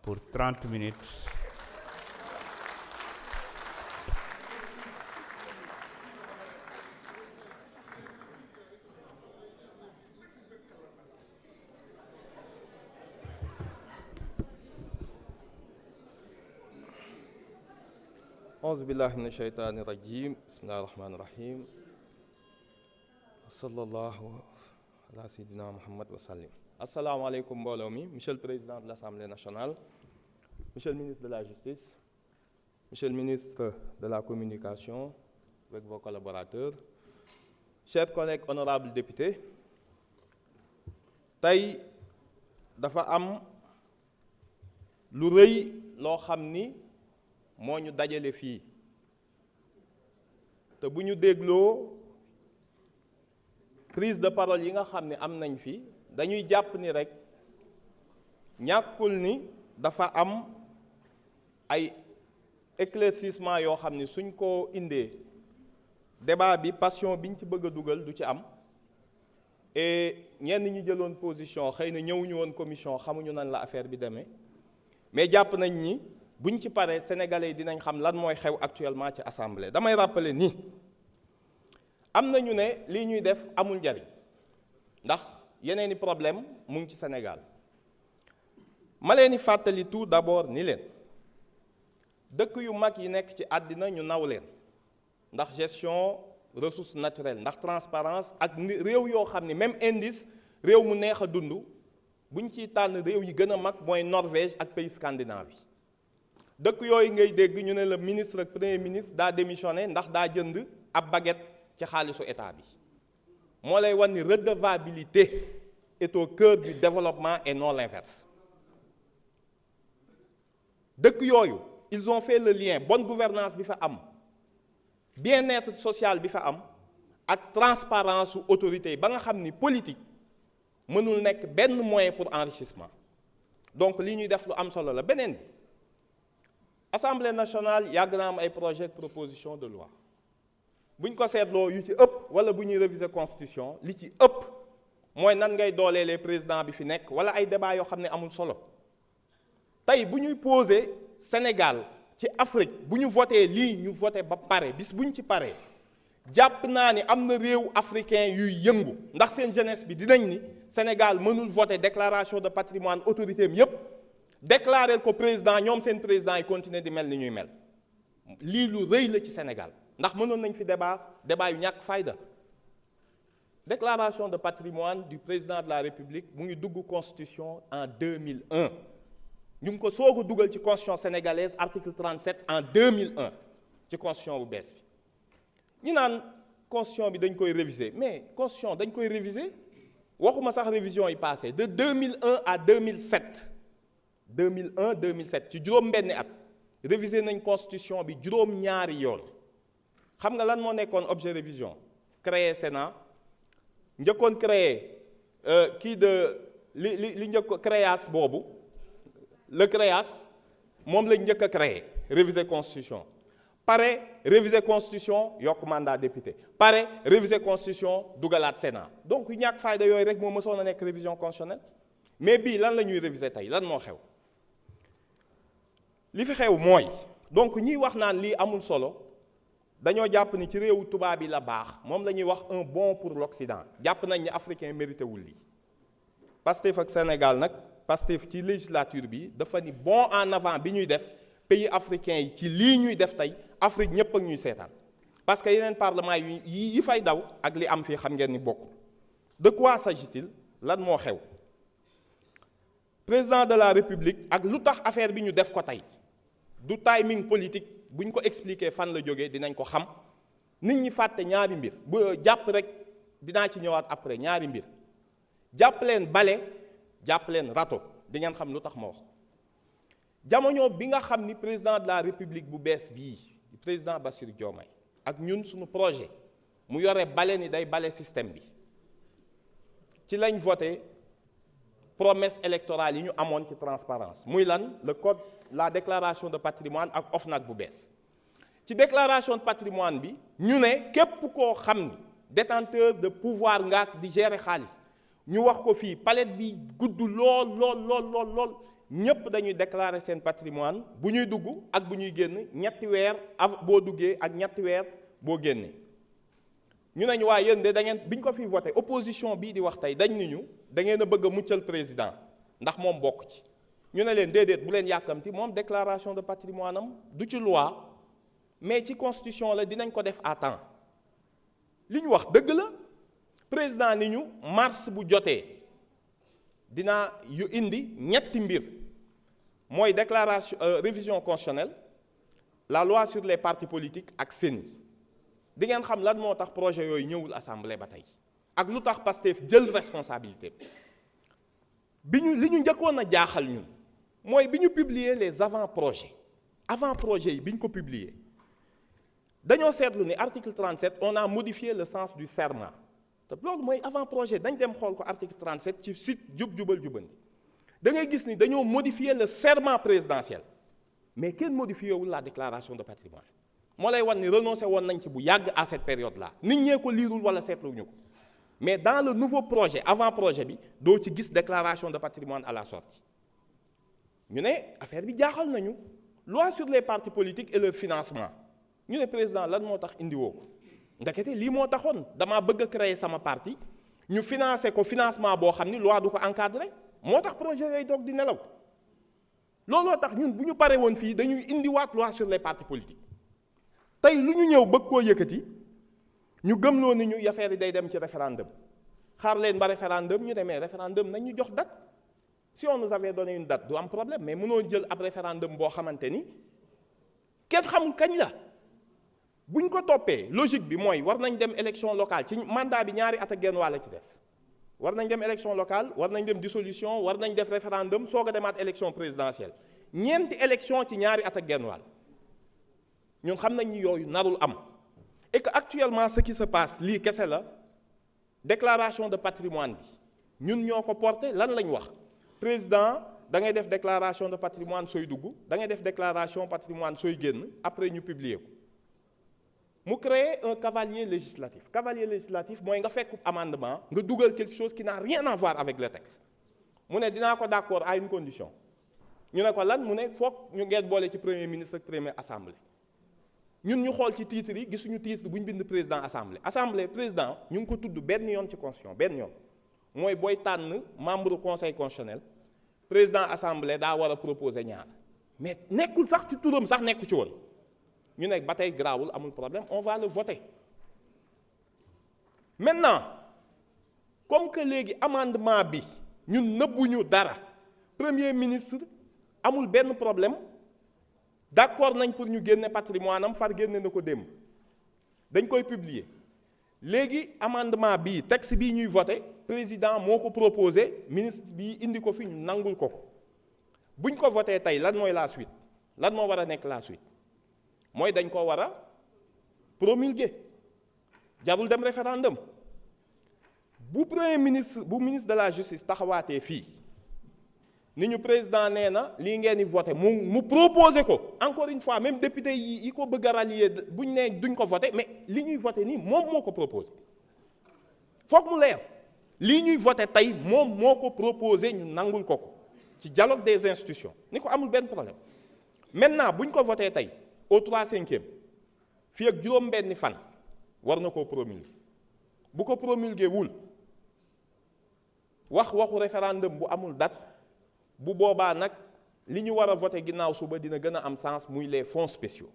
pour 30 minutes. auzu billahi mina shaytaani rajim bismillahi rahmaani rahim sallallahu ala sayyidina muhammad wa sallim. Asalaamaaleykum mbooloo mi, monsieur le président de l'Assemblée nationale, monsieur le ministre de la justice, monsieur le ministre de la communication avec vos collaborateurs, chers collègues honorables députés, tey dafa am lu rëy loo xam ni moo ñu dajale fii te bu ñu dégloo prise de parole yi nga xam ne am nañ fi dañuy jàpp ni rek ñàkkul ni dafa am ay éclaircissement yoo xam ni suñ ko indee débat bi passion biñ ci bëgg a dugal du ci am et ñenn ñi jëloon position xëy na ñëwuñu woon commission xamuñu nan la affaire bi demee mais jàpp nañ ni buñ ci paree sénégalais yi dinañ xam lan mooy xew actuellement ci assemblée. Damay rappeler ni am na ñu ne lii ñuy def amul njariñ ndax yeneeni problème mu ngi ci Sénégal. Ma leen di fàttali tout d'abord ni leen dëkk yu mag yi nekk ci àddina ñu naw leen ndax gestion ressources naturelles, ndax transparence ak réew yoo xam ni même indice réew mu neex a dund buñ ciy tànn réew yi gën a mag mooy Norvège ak pays scandinave yi. dëkk yooyu ngay dégg ñu ne le ministre ak premier ministre daa démissionné ndax daa jënd ab baguette ci xaalisu état bi moo lay wan ni redevabilité est au cœur du développement et non l'inverse. dëkk yooyu ils ont fait le lien bonne gouvernance bi fa am bien-être social bi fa am ak transparence su autorité yi ba nga xam ni politique mënul nekk benn moyen pour enrichissement. donc lii ñuy def lu am solo la. beneen bi Assemblée nationale yàgg na am ay projet de proposition de loi buñ ko seetloo yu ci ëpp wala bu ñuy réviser constitution li ci ëpp mooy nan ngay dooleelee président bi fi nekk wala ay débat yoo xam ne amul solo. tey bu ñuy poser Sénégal ci Afrique bu ñu voté lii ñu voté ba pare bis buñ ci paree jàpp naa ni am na réew africain yuy yëngu ndax seen jeunesse bi dinañ ni Sénégal mënul voté déclaration de patrimoine autorité am yépp déclarer ko président ñoom seen président yi continuer di mel ni ñuy mel. lii lu rëy la ci Sénégal ndax mënoon nañ fi débat yu ñàkk fayda. déclaration de patrimoine du président de la République mu ngi dugg constitution en 2001 ñu ngi ko soog a dugal ci constitution sénégalaise article 37 en 2001 ci constitution bu bees bi. ñi naan constitution bi dañ koy réviser mais constitution dañ koy réviser waxuma sax révision yi passé de 2001 à 2007 2007 ci juróom-benni at réviser nañ constitution bi juróom-ñaari yoon. xam nga lan moo nekkoon objet révision créer Sénat njëkkoon créer kii de li njëkk créas boobu le créas moom lañ njëkk a créer réviser constitution pare réviser constitution yokk mandat député pare réviser constitution dugalaat Sénat. donc yu ñàkk fayda yooyu rek moo mësoon a nekk révision constitutionnelle mais bii lan la ñuy réviser tey lan moo xew. li fi xew mooy donc ñiy wax naan lii amul solo dañoo jàpp ni ci réewu tubaab yi la baax moom la ñuy wax un bon pour l'Occident jàpp nañ ni africain mérité wul lii. Pastef ak Sénégal nag Pastef ci législature bi dafa ni bon en avant bi ñuy def pays africain yi ci lii ñuy def tey Afrique ñëpp ak ñuy seetaan parce que yeneen parlement yi fay daw ak li am fii xam ngeen ni bokk. de quoi s'agit-il lan moo xew président de la République ak lu tax affaire bi ñu def ko tey du timing politique bu ñu ko expliquer fan la jógee dinañ ko xam nit ñi fàtte ñaari mbir bu jàpp rek dinaa ci ñëwaat après ñaari mbir jàpp leen bale jàpp leen râteau di ngeen xam lu tax ma wax. jamono bi nga xam ni président de la République bu bees bii président Bassirou Diomaye ak ñun suñu projet mu yore bale ni day bale système bi ci lañ voté promesse électorale yi ñu amoon ci transparence muy lan le code la déclaration de patrimoine ak OFNAC bu bees. ci déclaration de patrimoine bi ñu ne képp koo xam ni détenteur de pouvoir nga di gérer xaalis ñu wax ko fii palette bi gudd lool ñëpp dañuy déclarer seen patrimoine bu ñuy dugg ak bu ñuy génn ñetti weer boo duggee ak ñetti weer boo génnee. ñu nañu waa yéen de da ngeen bi ñu ko fi voté opposition bii di wax tey dañ ni ñu da ngeen a bëgg a muccal président ndax moom bokk ci. ñu ne leen déedéet bu leen yàkkamti moom déclaration de patrimoine am du ci loi mais ci constitution la dinañ ko def à temps li ñu wax dëgg la président ni ñu mars bu jotee dinaa yu indi ñetti mbir mooy déclaration révision constitutionnelle la loi sur les partis politiques ak CENI di ngeen xam lan moo tax projet yooyu ñëwul assemblée ba tey ak lu tax Pastef jël responsabilité bi ñu li ñu njëkkoon a jaaxal ñun mooy bi ñu publier les avant-projets yi bi ñu ko publier dañoo seetlu ni article 37 on a modifié le sens du serment te loolu mooy avant-projet dañ dem xool ko article 37 ci site jubal jubanti da ngay gis ni dañoo modifier le serment présidentiel mais kenn modifié wul la déclaration de patrimoine moo lay wan ni renoncé woon nañ ci bu yàgg à cette période là nit ñee ko liirul wala seetluwuñu ko mais dans le nouveau projet avant-projet bi doo ci gis déclaration de patrimoine à la sortie ñu ne affaire bi jaaxal nañu loi sur les partis politiques et leur financement ñu ne président lan moo tax indiwoo ko ndekete lii moo taxoon damaa bëgg a créer sama parti ñu financé ko financement boo xam ni loi du ko encadré moo tax projet yooyu toog di nelaw looloo tax ñun bu ñu paree woon fii dañuy indiwaat loi sur les partis politiques tey lu ñu ñëw bëgg koo yëkkati ñu gëmloo ni ñu affaire yi day dem ci référendum xaar leen ba référendum ñu demee référendum nañ ñu jox date si on nous avait donné une date du am problème mais mënoo jël ab référendum boo xamante ni kenn xamul kañ la buñ ko toppee logique bi mooy war nañ dem élection locale ci mandat bi ñaari at ak genn wàll ci def war nañ dem élection locale war nañ dem dissolution war nañ def référendum soog a demaat élection présidentielle ñeenti élection ci ñaari at ak genn wàll ñun xam nañ ni yooyu narul am et que actuellement ce qui se passe lii kese la déclaration de patrimoine bi ñun ñoo ko porté lan lañ wax président da ngay def déclaration de patrimoine sooy dugg da ngay def déclaration patrimoine sooy génn après ñu publier ko mu créer un cavalier législatif mooy nga fekk amendement nga dugal quelque chose qui n'a rien à voir avec le texte mu ne dinaa ko d'accord à une condition ñu ne ko lan mu ne foog ñu ngeen boole ci premier ministre ak première assemblée ñun ñu xool ci titre yi gisuñu titre bu ñu bind président assemblée président ñu ngi ko tudd benn yoon ci constitution benn yoon mooy booy tànn membre conseil constitutionnel président assemblée daa war a proposer ñaar mais nekkul sax ci turam sax nekku ci woon ñu nekk ba tey garaawul amul problème on va le voter maintenant comme que léegi amendement bi ñun nëbbuñu dara premier ministre amul benn problème d'accord nañ pour ñu génne patrimoine am far génne na ko démb dañ koy publier léegi amendement bii texte bii ñuy voter président moo ko proposé ministre bii indi ko fi ñu nangul ko buñ ko voté tey lan mooy la suite lan moo war a nekk la suite mooy dañ ko war a promulguer jarul dem référendum bu premier ministre bu ministre de la justice taxawaatee fii ni ñu président nee na lii ngeen di voté mu proposé ko encore une fois même député yi ko bëgg a rallier buñ nee duñ ko voté mais li ñuy voté nii moom moo ko proposé foog mu leer lii ñuy voté tey moom moo ko proposé ñu nangul ko ci dialogue des institutions ni ko amul benn problème maintenant buñ ko voté tey au 3/5 fii ak juróom-benni fan war na koo promulguer bu ko promulguer wul waxu référendum bu amul date bu boobaa nag li ñu war a voté ginnaaw suba dina gën a am sens muy les fonds spéciaux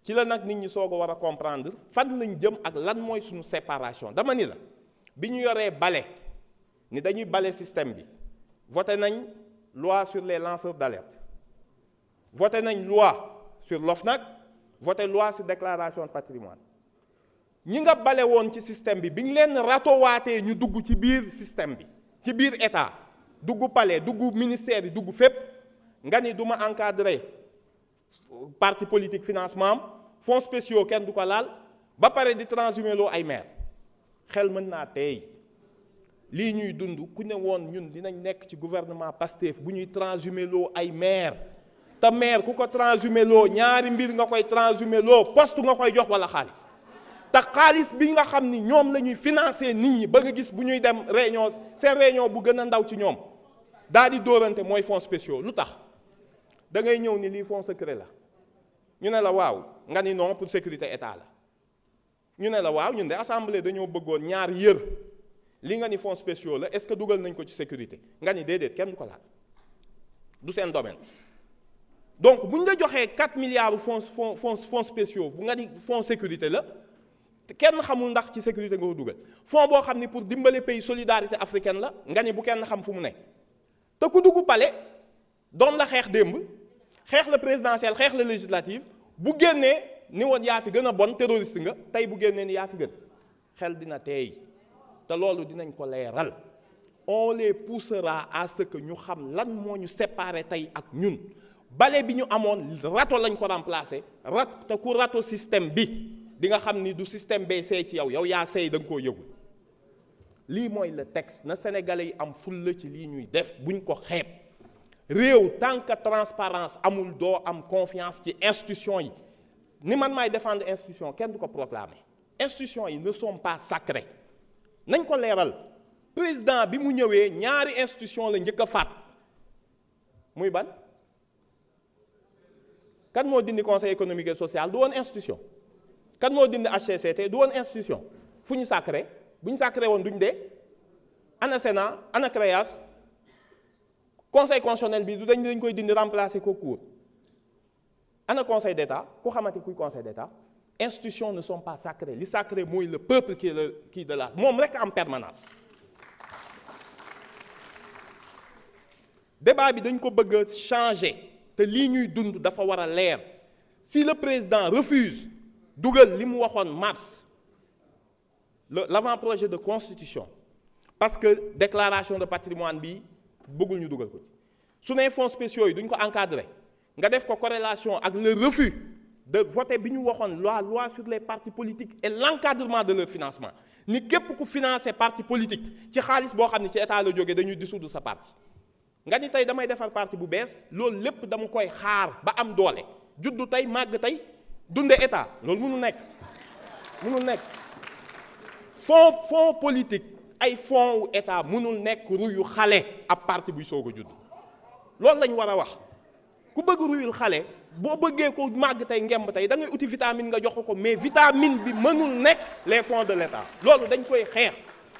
ci la nag nit ñi soog a war a comprendre fan lañ jëm ak lan mooy suñu séparation dama ni la bi ñu yoree bale ni dañuy bale système bi voté nañ loi sur les lanceurs d'alerte voté nañ loi sur l'OFNAC voté loi sur déclaration de patrimoine ñi nga bale woon ci système bi ñu leen ratowaatee ñu dugg ci biir système bi ci biir état dugg palais dugg ministère yi dugg fépp nga ni du ma encadrer parti politique financement am fonds spéciaux kenn du ko laal ba pare di transhumer loo ay maire xel mën naa tey lii ñuy dund ku ne woon ñun dinañ nekk ci gouvernement Pastef bu ñuy transhumer loo ay maire te maire ku ko transhumer loo ñaari mbir nga koy transhumer loo poste nga koy jox wala xaalis te xaalis bi nga xam ni ñoom la ñuy financer nit ñi ba nga gis bu ñuy dem réunion seen réunion bu gën a ndaw ci ñoom daal di dóorante mooy fonds spéciaux. lu tax da ngay ñëw ni lii fonds secret la ñu ne la waaw nga ni non pour sécurité état la ñu ne la waaw ñun de assemblée dañoo bëggoon ñaar yër li nga ni fonds spéciaux la est-ce que dugal nañ ko ci sécurité nga ni déedéet kenn du ko laal du seen domaine. donc bu ñu la joxee 4 milliards fonds spéciaux bu nga ni fonds sécurité la kenn xamul ndax ci sécurité nga ko dugal fonds boo xam ni pour dimbale pays solidarité africaine la nga ni bu kenn xam fu mu ne te ku dugg palais doon la xeex démb xeex la présidentielle xeex la législative bu génnee ni woon yaa fi gën a bon terroriste nga tey bu génnee ni yaa fi gën xel dina teey te loolu dinañ ko leeral. on les poussera à ce que ñu xam lan moo ñu séparé tey ak ñun bale bi ñu amoon rato lañ ko remplacé rat te ku rato système bi di nga xam ni du système bay seey ci yow yaa seey da nga koo yëgul. lii mooy le texte na sénégalais yi am fulla ci lii ñuy def buñ ko xeeb réew tant que transparence amul doo am confiance ci institution yi ni man maay défendre institution kenn du ko proclamer institutions yi ne sont pas sacrées nañ ko leeral. président bi mu ñëwee ñaari institution la njëkk a faat muy ban kan moo dindi conseil économique et social du woon institution kan moo dindi HCCT du woon institution fu ñu sacré bu ñu sacré woon duñ dee ana Sénat ana CREAS conseil constitutionnel bi du dañ koy dindi remplacer ko cour ana conseil d'état ku xamante kuy conseil d'état institutions ne sont pas sacrées li sacré mooy le peuple qui de la moom rek en permanence. débat bi dañ ko bëgg a changer te lii ñuy dund dafa war a leer si le président refuse dugal li mu waxoon mars l'avant-projet de constitution parce que déclaration de patrimoine bi bëggul ñu dugal ko ci su nee fonds spéciaux yi duñ ko encadrer nga def ko corrélation ak le refus de voter bi ñu waxoon loi sur les partis politiques et l'encadrement de leur financement ni képp ku financer parti politique ci xaalis boo xam ne ci état la jógee dañuy dissoudre sa parti. nga ni tey damay defar parti bu bees loolu lépp dama koy xaar ba am doole juddu tey màgg tey dunde état loolu mënul nekk fonds politique ay fonds wu état mënul nekk ruyu xale ab parti buy soog a judd loolu lañ war a wax ku bëgg ruyul xale boo bëggee ko màgg tey ngemb tey da ngay uti vitamine nga jox ko mais vitamine bi mënul nekk les fonds de l'état loolu dañ koy xeex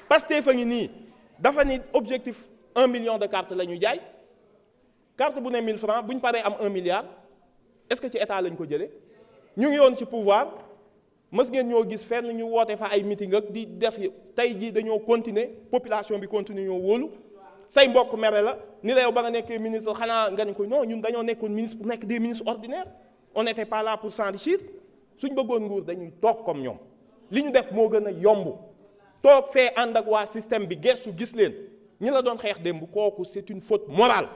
Pastef a ngi nii dafa ni objectif 1 million de cartes la ñu jaay carte bu ne 1000 francs bu ñu paree am 1 milliard est-ce que ci état lañ ko jëlee ñu ngi yoon ci pouvoir mës ngeen ñoo gis fenn ñu woote fa ay meeting ak di def tey jii dañoo continuer population bi continuer ñoo wóolu say mbokk mere la ni la yow ba nga nekkee ministre xanaa nga ne ko non ñun dañoo nekkoon ministre pour nekk des ministres ordinaires on n'était pas là pour s'enrichir suñ bëggoon nguur dañuy toog comme ñoom li ñu def moo gën a yomb toog fee ànd ak waa système bi gestu gis leen. ñi la doon xeex démb kooku c'est une faute morale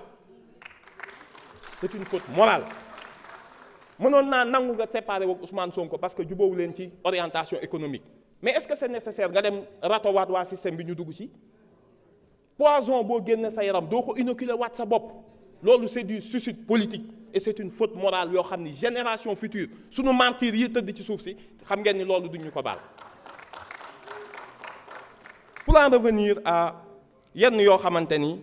mënoon naa nangu nga séparer ak Ousmane Sonko parce que jubóowu leen ci orientation économique mais est-ce que c'est nécessaire nga dem ratowaat waa système bi ñu dugg ci poison boo génne sa yaram doo ko inoculer waat sa bopp loolu c'est du suicide politique et c'est une faute morale yoo xam ni génération future sunu martyrs yi tëdd ci suuf si xam ngeen ni loolu duñ ñu ko baal. pour en revenir à yenn yoo xamante ni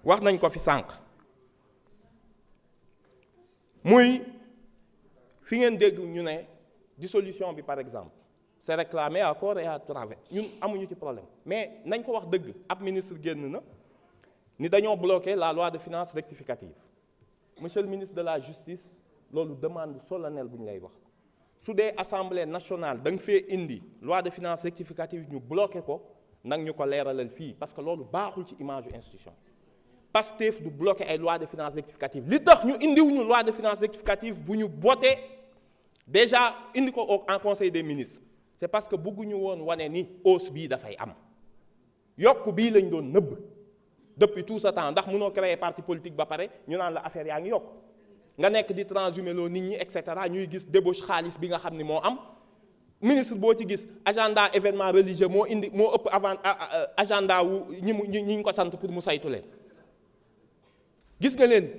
wax nañ ko fi sànq muy fi ngeen dégg ñu ne dissolution bi par exemple c'est réclamé à corps et à travers ñun amuñu ci problème mais nañ ko wax dëgg ab ministre génn na ni dañoo bloqué la loi de finances rectificative monsieur le ministre de la justice loolu demande solennelle bu ñu lay wax su dee assemblée nationale da nga fee indi loi de finances rectificative ñu bloqué ko nag ñu ko leeralal fii parce que loolu baaxul ci image yu institution Pastef du bloqué ay loi de finances rectificative li tax ñu indiwuñu loi de finances rectificative bu ñu voté déjà indi ko en conseil des ministres c'est parce que bëgguñu woon wane ni hausse bii dafay am yokk bii lañ doon nëbb depuis tout ce temps ndax mënoo créer parti politique ba pare ñu naan la affaire yaa ngi yokk nga nekk di transhumé loo nit ñi et cetera ñuy gis débauche xaalis bi nga xam ni moo am ministre boo ci gis agenda événement religieux moo ëpp avant agenda wu ñi ñu ko sant pour mu saytu leen gis nga leen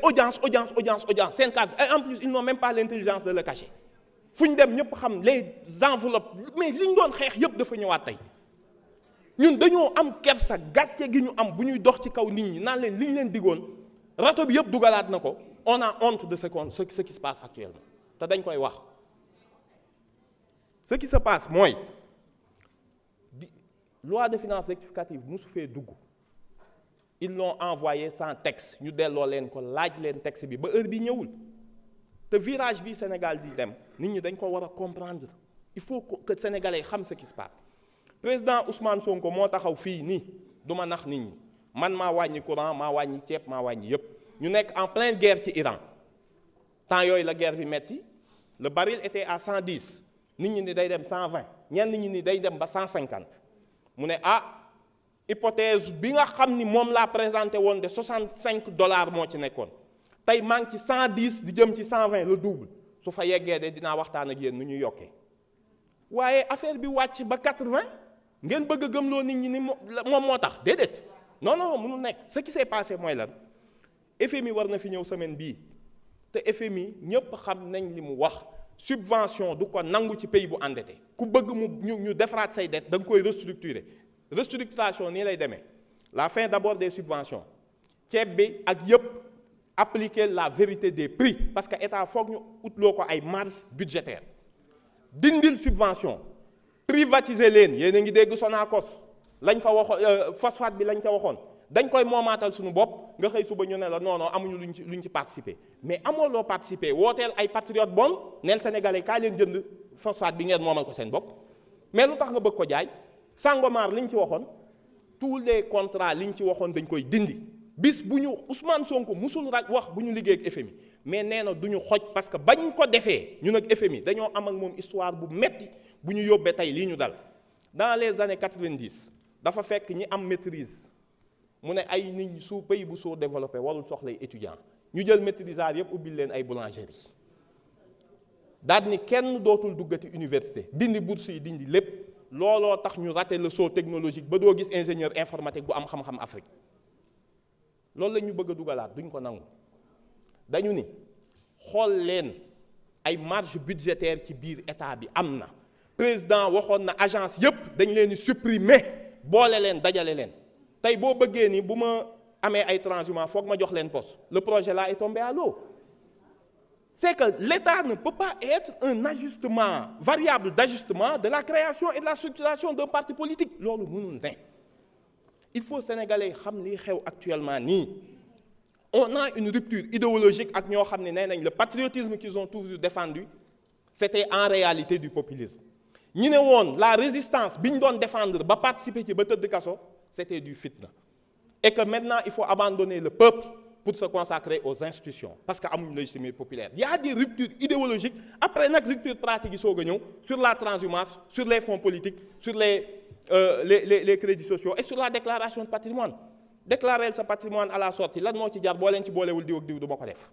audience seen cadre et en plus ils n'ont même pas l'intelligence de le cacher fu ñu dem ñëpp xam les enveloppes mais li ñu doon xeex yëpp dafa ñëwaat tey ñun dañoo am kersa gàcce gi ñu am bu ñuy dox ci kaw nit ñi naan leen li ñu leen digoon rato bi yëpp dugalaat na ko on a honte de ce qui se passe actuellement te dañ koy wax. Ce qui se passe mooy loi de finances rectificative musu fee dugg ils l'ont envoyé sans texte ñu delloo leen ko laaj leen texte bi ba heure bi ñëwul te virage bi Sénégal di dem nit ñi dañ ko war a comprendre il faut que sénégalais xam ce qui se passe. Président Ousmane Sonko moo taxaw fii nii du ma nax nit ñi man maa wàññi courant maa wàññi ceeb maa wàññi yëpp ñu nekk en pleine guerre ci Iran temps yooyu la guerre bi metti le baril était à 110 nit ñi ni day dem 120 ñenn ñi ni day dem ba 150 mu ne hypothèse bi nga xam ni moom laa présenté woon de $65 moo ci nekkoon tey maa ngi ci 110 di jëm ci 120 le double su fa yeggee de dinaa waxtaan ak yéen nu ñuy yokkee waaye affaire bi wàcc ba 80 ngeen bëgg a gëmloo nit ñi ni moom moo tax déedéet non non mënul nekk ce qui s'est passé mooy lan FMI war na fi ñëw semaine bii te FMI ñëpp xam nañ li mu wax subvention du ko nangu ci pays bu endetté ku bëgg mu ñu defaraat say dette da nga koy restructurer restructuration nii lay demee la fin d'abord des subventions ceeb bi ak yëpp appliquer la vérité des prix parce que état foog ñu utloo ko ay marge budgétaire dindil subvention privatiser leen yéen a ngi dégg Sonacos lañ fa waxoon phosphate bi lañ ca waxoon dañ koy moomaatal suñu bopp nga xëy suba ñu ne la non non amuñu luñ ci participer mais amoo loo participer wooteel ay patriote bon neel sénégalais kaa leen jënd phosphate bi ngeen moomal ko seen bopp mais lu tax nga bëgg ko jaay Sangomar liñ ci waxoon tous les contrats liñ ci waxoon dañ koy dindi bis bu ñu Ousmane Sonko musul wax bu ñu liggéey ak FMI mais nee na du ñu xoj parce que bañ ko defee ñun ak FMI dañoo am ak moom histoire bu metti bu ñu yóbbee tey lii ñu dal dans les années 90 dafa fekk ñi am maîtrise mu ne ay nit ñi su pays bu sous-développé warul soxlay étudiant ñu jël maîtrisard yëpp ubbil leen ay boulangerie daal ni kenn dootul duggati université dindi bourse yi dindi lépp looloo tax ñu raté le saut technologique ba doo gis ingénieur informatique bu am xam-xam Afrique loolu la ñu bëgg a dugalaat duñ ko nangu dañu ni xool leen ay marge budgétaire ci biir état bi am na président waxoon na agence yëpp dañ leen di supprimer boole leen dajale leen tey boo bëggee ni bu ma amee ay transhumants foog ma jox leen poste le projet là est tombé à l'eau c'est que l'État ne peut pas être un ajustement variable d'ajustement de la création et de la structuration d'un parti politique loolu mënul ne il faut sénégalais xam li xew actuellement nii on a une rupture idéologique ak ñoo xam ne nee nañ le patriotisme qu'ils ont toujours défendu c'était en réalité du populisme ñi ne woon la résistance bi ñu doon défendre ba participer ci ba tëdd kaso c'était du fitna et que maintenant il faut abandonner le peuple pour se consacrer aux institutions parce que amuñu légitimité populaire il y a des ruptures idéologiques après nag rupture pratique yi soog a ñëw sur la transhumance sur les fonds politiques sur les crédits sociaux et sur la déclaration de patrimoine déclarer sa patrimoine à la sortie lan moo ci jar boo leen ci boolewul diw ak diw du ma ko def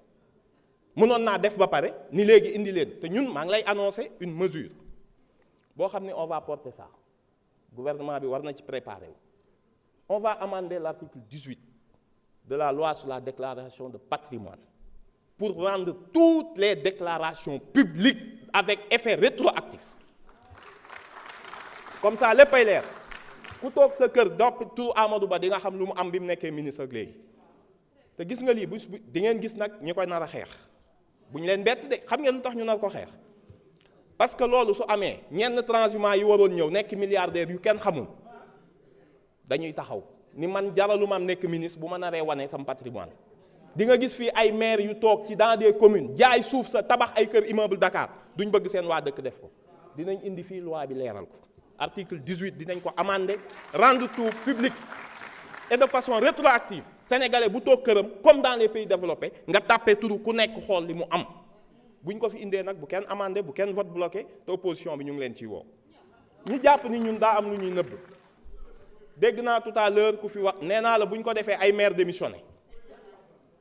mënoon naa def ba pare ni léegi indi leen te ñun maa ngi lay annoncer une mesure boo xam ne on va porter ça gouvernement bi war na ci préparer wu on va amender l'article 18 de la loi sur la déclaration de patrimoine pour rendre toutes les déclarations publiques avec effet rétroactif comme ça léppay leer ku toog sa kër doppi turu Amadou Ba di nga xam lu mu am bi mu nekkee ministre ak léegi te gis nga lii bu di ngeen gis nag ñi koy nar a xeex bu ñu leen bett de xam ngeen lu tax ñu nar ko xeex parce que loolu su amee ñenn transhumants yi waroon ñëw nekk milliardaires yu kenn xamul dañuy taxaw ni man jaralu ma am nekk ministre bu ma naree wane sama patrimoine di nga gis fii ay maires yu toog ci dans des communes jaay suuf sa tabax ay kër immeuble Dakar duñ bëgg seen waa dëkk def ko dinañ indi fii loi bi leeral ko article 18 dinañ ko amender rendre tout public et de façon rétroactive sénégalais bu toog këram comme dans les pays développés nga tàppee turu ku nekk xool li mu am buñ ko fi indee nag bu kenn amender bu kenn vote bloqué te opposition bi ñu ngi leen ciy woo ñi jàpp ni ñun daa am lu ñuy nëbb dégg naa tout à l'heure ku fi wax nee naa la bu ñu ko defee ay maires démissionnés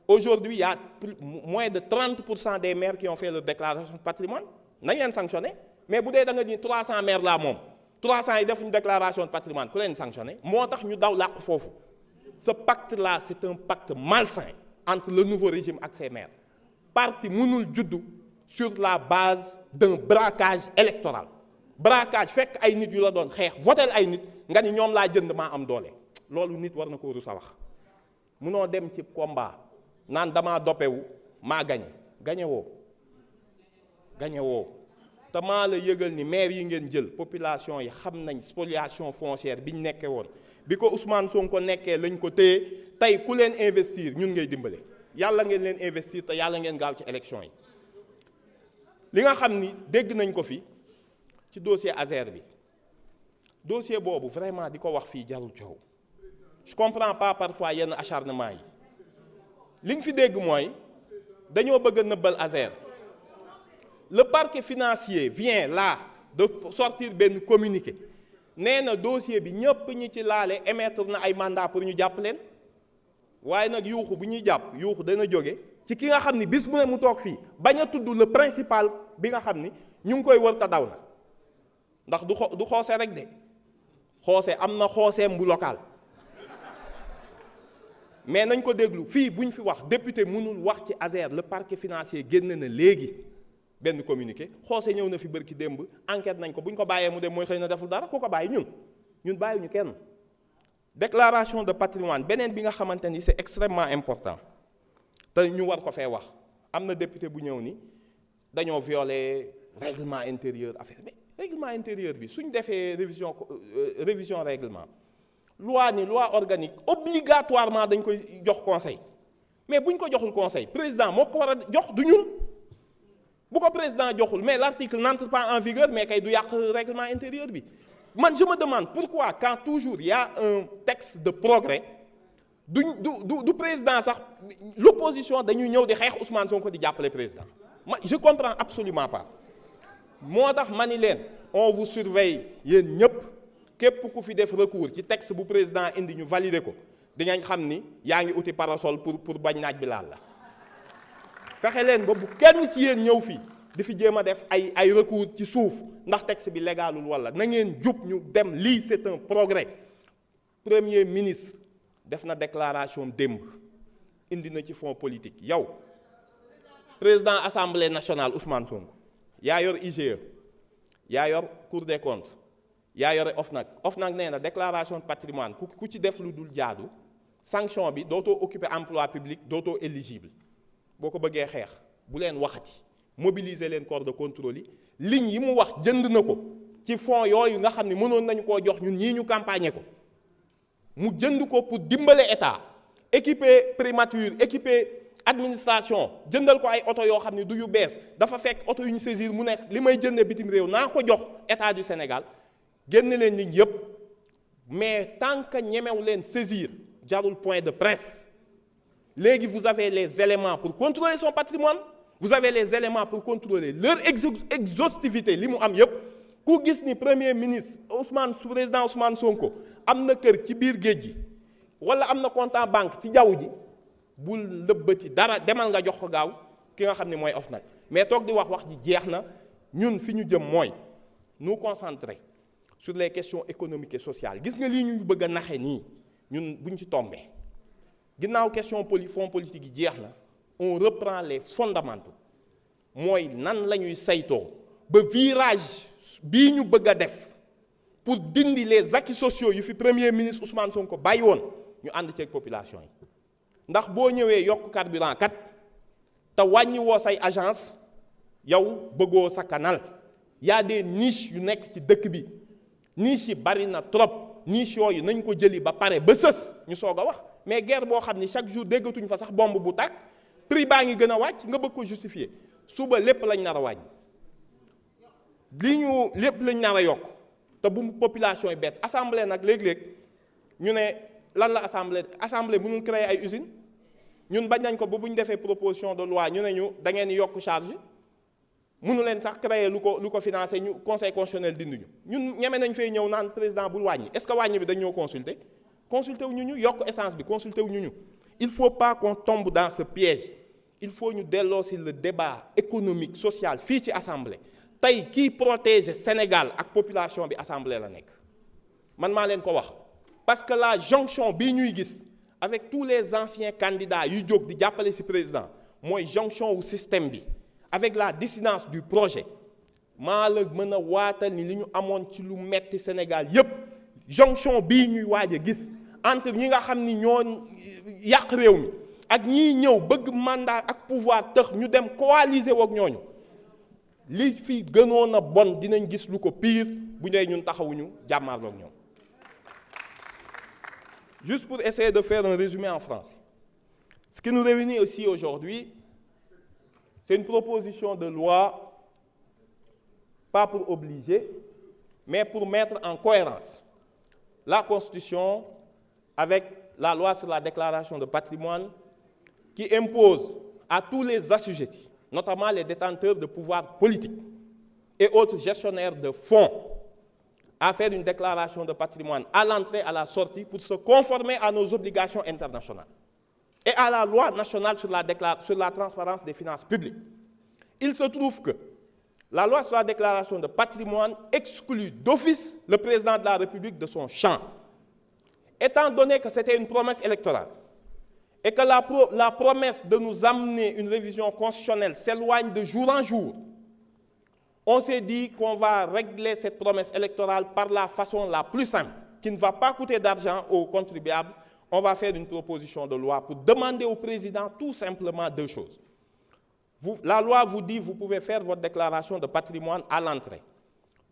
aujourd'hui il y a moins de 30% des maires qui ont fait leur déclaration de patrimoine nañ leen sanctionné mais bu dee da nga ni 300 maires laa moom 300 yi defuñu déclaration de patrimoine ku leen sanctionné moo tax ñu daw làq foofu ce pacte là c'est un pacte malsain entre le nouveau régime ak ses maires parti mënul juddu sur la base d'un braquage électoral braquage fekk ay nit yu la doon xeex votel ay nit nga ni ñoom laa jënd maa am doole loolu nit war na ko rus a wax munoo dem ci combat naan damaa doppewu maa gañe woo te maa la yëgal ni maire yi ngeen jël population yi xam nañ spoliation foncière bi ñu nekkee woon bi ko Ousmane Sonko nekkee lañ ko téye tey ku leen investir ñun ngay dimbale yàlla ngeen leen investir te yàlla ngeen gaaw ci élection yi li nga xam ni dégg nañ ko fi ci dossier Azer bi dossier boobu vraiment di ko wax fii jarul coow je comprends pas parfois yenn acharnement yi li nga fi dégg mooy dañoo bëgg a nëbbal Azer le parquet financier vient là de sortir benn communiqué nee na dossier bi ñëpp ñi ci laale émettre na ay mandat pour ñu jàpp leen waaye nag yuuxu bu ñuy jàpp yuuxu dana jóge ci ki nga xam ni bis bu ne mu toog fii bañ a tudd le principal bi nga xam ni ñu ngi koy wër ta daw na ndax du xoose rek de xoose am na xooseem bu local mais nañ ko déglu fii buñ fi wax député mënul wax ci Azer le parquet financier génn na léegi benn communiqué xoose ñëw na fi bërki démb enquête nañ ko buñ ko bàyyee mu dem mooy xëy na deful dara ku ko bàyyi ñun bàyyiwuñu kenn déclaration de patrimoine beneen bi nga xamante ni c'est extrêmement important te ñu war ko fee wax am na député bu ñëw ni dañoo violer règlement intérieur affaire mais règlement intérieur bi suñ defee révision règlement loi organique obligatoirement dañ koy jox conseil mais buñ ko joxul conseil président moo ko war a jox du ñun bu ko président joxul mais l'article n'entre pas en vigueur mais kay du yàq règlement intérieur bi man je me demande pourquoi quand toujours il y a un texte de progrès du président sax l'opposition dañuy ñëw di xeex Ousmane Sonko di jàppale président je comprends absolument pas moo tax ma ni leen on vous surveille yéen ñëpp képp ku fi def recours ci texte bu président indi ñu valider ko di ngañ xam ni yaa ngi uti parasol pour bañ naaj bi laal la fexe leen ba bu kenn ci yéen ñëw fii di fi jéem a def ay recours ci suuf ndax texte bi légalul wala na ngeen jub ñu dem lii c'est un progrès premier ministre def na déclaration démb indi na ci fonds politique yow président assemblée nationale Ousmane Sonko yaa yor IGE yaa yor Cour des comptes yaa yore OFNAC nee na déclaration de patrimoine ku ci def lu dul jaadu sanction bi dootoo occuper emploi public dootoo éligible boo ko bëggee xeex bu leen waxati mobiliser leen corps de contrôle yi ligne yi mu wax jënd na ko ci fonds yooyu nga xam ne mënoon nañu koo jox ñun ñii ñu campagne ko mu jënd ko pour dimbale état équiper primature équiper administration jëndal ko ay oto yoo xam ne du yu bees dafa fekk oto yu ñu saisir mu nekk li may jëndee bitim réew naa ko jox état du Sénégal génn leen ligne yëpp mais tant que ñemew leen saisir jarul point de presse léegi vous avez les éléments pour contrôler son patrimoine vous avez les éléments pour contrôler leur exhaustivité li mu am yëpp ku gis ni premier ministre président Ousmane Sonko am na kër ci biir géej gi wala am na compte en banque ci jaww ji bul lëbbati dara demal nga jox ko gaaw ki nga xam ne mooy OFNAC mais toog di wax ji jeex na ñun fi ñu jëm mooy nous concentrer sur les questions économiques et sociales gis nga lii ñu bëgg a naxe nii ñun buñ ci tombee ginnaaw question fonds politique yi jeex na on reprend les fondamentaux mooy nan la ñuy saytoo ba virage bii ñu bëgg a def pour dindi les acquis sociaux yu fi premier ministre Ousmane Sonko bàyyi woon ñu ànd ceeg population yi ndax boo ñëwee yokk carburant kat te wàññi woo say agence yow bëggoo sa canal y a des niches yu nekk ci dëkk bi niche yi bari na trop niche yooyu nañ ko jëli ba pare ba sës ñu soog a wax mais guerre boo xam ni chaque jour déggatuñ fa sax bombe bu tàkk prix baa ngi gën a wàcc nga bëgg ko justifier suba lépp lañ nar a wàññi lépp lañ nar a yokk te bu population yi bett assemblée nag léeg-léeg ñu ne lan la assemblée mënul créer ay usines ñun bañ nañ ko ba bu ñu defee proposition de loi ñu ne ñu da ngeen yokk charge mënu leen sax créer lu ko financer ñu conseil constitutionnel dindi ñun ñeme nañ fay ñëw naan président bul wàññi est-ce que wàññi bi dañ ñoo consulter wu ñu yokk essence bi consulter wu ñu il faut pas qu'on tombe dans ce piège il faut ñu delloo si le débat économique social fii ci assemblée tey kii protéger Sénégal ak population bi assemblée la nekk man maa leen ko wax parce que la jonction bii ñuy gis avec tous les anciens candidats yu jóg di jàppale si président mooy jonction wu système bi avec la dissidence du projet maa la mën a waatal ni li ñu amoon ci lu metti Sénégal yépp jonction bii ñuy waaj a gis entre ñi nga xam ni ñoo yàq réew mi ak ñiy ñëw bëgg mandat ak pouvoir tax ñu dem coaliser wook ñooñu li fi gënoon a bon dinañ gis lu ko pire bu ñëwee ñun taxawuñu jàmmaarloog ñoom. Juste pour essayer de faire un résumé en français. Ce qui nous réunit aussi aujourd'hui, c'est une proposition de loi, pas pour obliger, mais pour mettre en cohérence la Constitution avec la loi sur la déclaration de patrimoine qui impose à tous les assujettis, notamment les détenteurs de pouvoir politique et autres gestionnaires de fonds, à faire une déclaration de patrimoine à l'entrée, à la sortie, pour se conformer à nos obligations internationales et à la loi nationale sur la transparence des finances publiques. Il se trouve que la loi sur la déclaration de patrimoine exclut d'office le président de la République de son champ. Étant donné que c'était une promesse électorale et que la promesse de nous amener une révision constitutionnelle s'éloigne de jour en jour, on s'est dit qu'on va régler cette promesse électorale par la façon la plus simple, qui ne va pas coûter d'argent aux contribuables. On va faire une proposition de loi pour demander au président tout simplement deux choses. La loi vous dit que vous pouvez faire votre déclaration de patrimoine à l'entrée.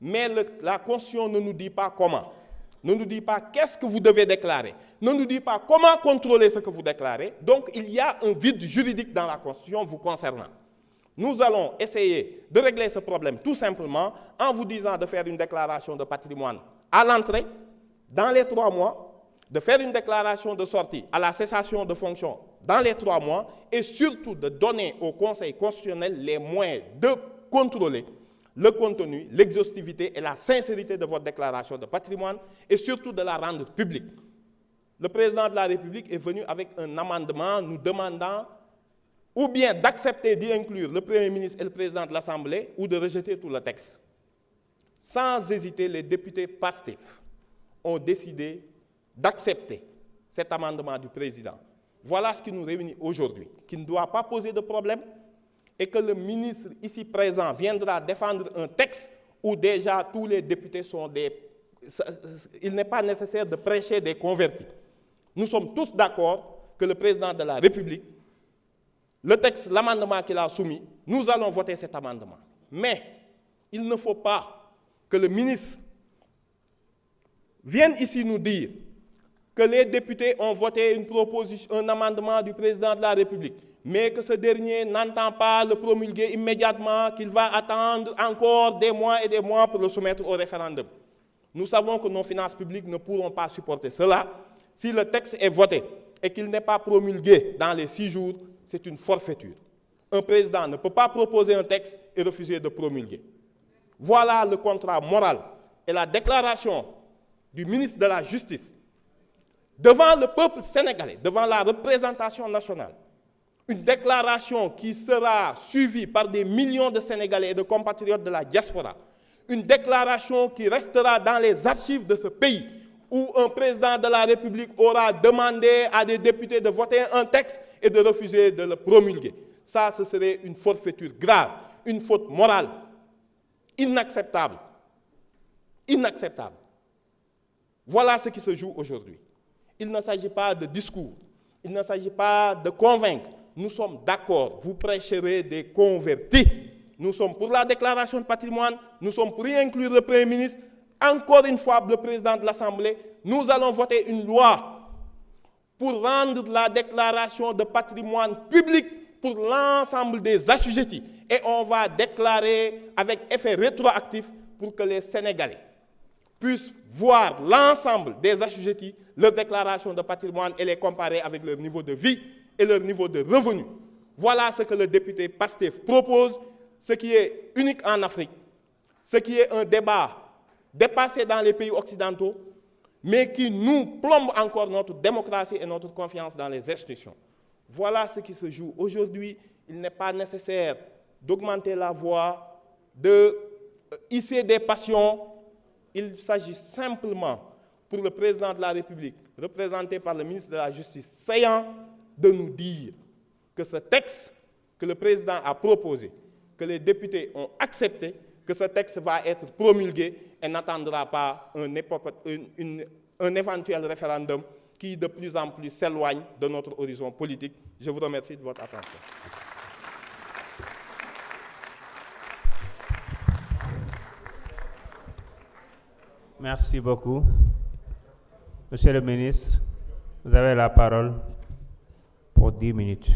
Mais la Constitution ne nous dit pas comment. Ne nous dit pas qu'est-ce que vous devez déclarer. Ne nous dit pas comment contrôler ce que vous déclarez. Donc, il y a un vide juridique dans la Constitution vous concernant. Nous allons essayer de régler ce problème tout simplement en vous disant de faire une déclaration de patrimoine à l'entrée, dans les 3 mois, de faire une déclaration de sortie à la cessation de fonction dans les 3 mois et surtout de donner au Conseil constitutionnel les moyens de contrôler le contenu, l'exhaustivité et la sincérité de votre déclaration de patrimoine et surtout de la rendre publique. Le président de la République est venu avec un amendement nous demandant ou bien d'accepter d'y inclure le Premier ministre et le président de l'Assemblée ou de rejeter tout le texte. Sans hésiter, les députés PASTEF ont décidé d'accepter cet amendement du président. Voilà ce qui nous réunit aujourd'hui, qui ne doit pas poser de problème et que le ministre ici présent viendra défendre un texte où déjà tous les députés sont des... Il n'est pas nécessaire de prêcher des convertis. Nous sommes tous d'accord que le président de la République, le texte, l'amendement qu'il a soumis, nous allons voter cet amendement. Mais il ne faut pas que le ministre vienne ici nous dire que les députés ont voté un amendement du président de la République, mais que ce dernier n'entend pas le promulguer immédiatement, qu'il va attendre encore des mois et des mois pour le soumettre au référendum. Nous savons que nos finances publiques ne pourront pas supporter cela. Si le texte est voté et qu'il n'est pas promulgué dans les 6 jours, c'est une forfaiture. Un président ne peut pas proposer un texte et refuser de promulguer. Voilà le contrat moral et la déclaration du ministre de la Justice devant le peuple sénégalais, devant la représentation nationale. Une déclaration qui sera suivie par des millions de Sénégalais et de compatriotes de la diaspora. Une déclaration qui restera dans les archives de ce pays où un président de la République aura demandé à des députés de voter un texte et de refuser de le promulguer. Ça, ce serait une forfaiture grave, une faute morale, inacceptable. Inacceptable. Voilà ce qui se joue aujourd'hui. Il ne s'agit pas de discours, il ne s'agit pas de convaincre. Nous sommes d'accord, vous prêcherez des convertis. Nous sommes pour la déclaration de patrimoine, nous sommes pour y inclure le Premier ministre. Encore une fois, le président de l'Assemblée, nous allons voter une loi pour rendre la déclaration de patrimoine public pour l'ensemble des assujettis. Et on va déclarer avec effet rétroactif pour que les Sénégalais puissent voir l'ensemble des assujettis, leur déclaration de patrimoine et les comparer avec leur niveau de vie et leur niveau de revenu. Voilà ce que le député PASTEF propose, ce qui est unique en Afrique, ce qui est un débat dépassé dans les pays occidentaux, mais qui nous plombe encore notre démocratie et notre confiance dans les institutions. Voilà ce qui se joue. Aujourd'hui, il n'est pas nécessaire d'augmenter la voix, de hisser des passions. Il s'agit simplement, pour le président de la République, représenté par le ministre de la Justice, saillant de nous dire que ce texte que le président a proposé, que les députés ont accepté que ce texte va être promulgué et n'attendra pas un éventuel référendum qui de plus en plus s'éloigne de notre horizon politique. Je vous remercie de votre attention. Merci beaucoup. Monsieur le ministre, vous avez la parole pour 10 minutes.